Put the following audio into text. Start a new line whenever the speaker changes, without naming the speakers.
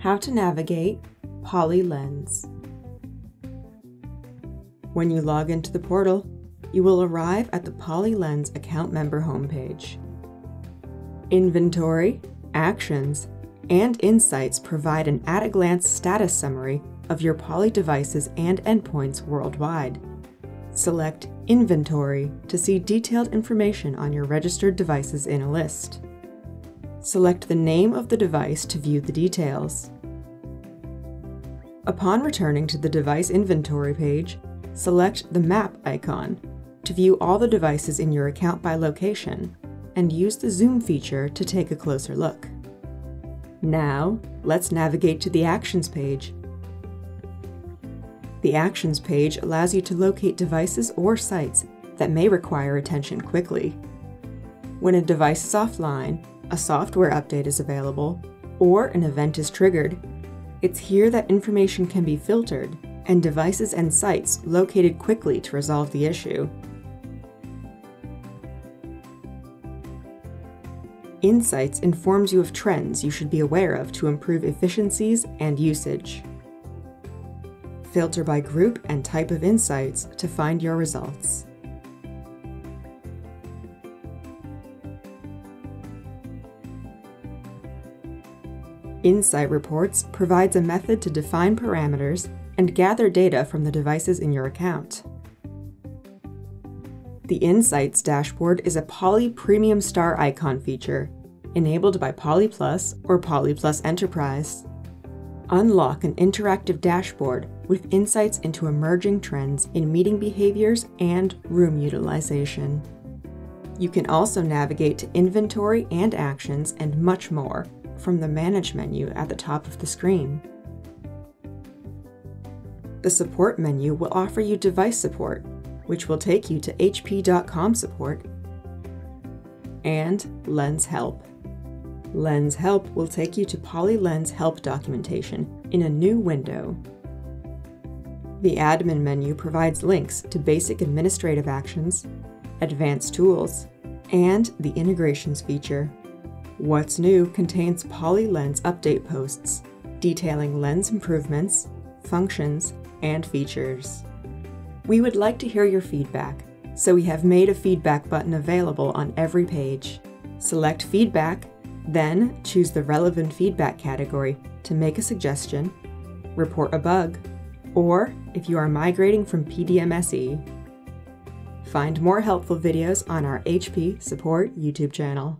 How to navigate Poly Lens. When you log into the portal, you will arrive at the Poly Lens account member homepage. Inventory, Actions, and Insights provide an at-a-glance status summary of your Poly devices and endpoints worldwide. Select Inventory to see detailed information on your registered devices in a list. Select the name of the device to view the details. Upon returning to the device inventory page, select the map icon to view all the devices in your account by location, and use the zoom feature to take a closer look. Now, let's navigate to the Actions page. The Actions page allows you to locate devices or sites that may require attention quickly. When a device is offline, a software update is available, or an event is triggered, it's here that information can be filtered and devices and sites located quickly to resolve the issue. Insights informs you of trends you should be aware of to improve efficiencies and usage. Filter by group and type of insights to find your results. Insight Reports provides a method to define parameters and gather data from the devices in your account. The Insights dashboard is a Poly Premium Star icon feature, enabled by Poly Plus or Poly Plus Enterprise. Unlock an interactive dashboard with insights into emerging trends in meeting behaviors and room utilization. You can also navigate to Inventory and Actions and much more from the Manage menu at the top of the screen. The Support menu will offer you device support, which will take you to HP.com support, and Lens Help. Lens Help will take you to Poly Lens help documentation in a new window. The Admin menu provides links to basic administrative actions, advanced tools, and the Integrations feature. What's New contains Poly Lens update posts detailing lens improvements, functions, and features. We would like to hear your feedback, so we have made a feedback button available on every page. Select Feedback, then choose the relevant feedback category to make a suggestion, report a bug, or if you are migrating from PDMSE. Find more helpful videos on our HP Support YouTube channel.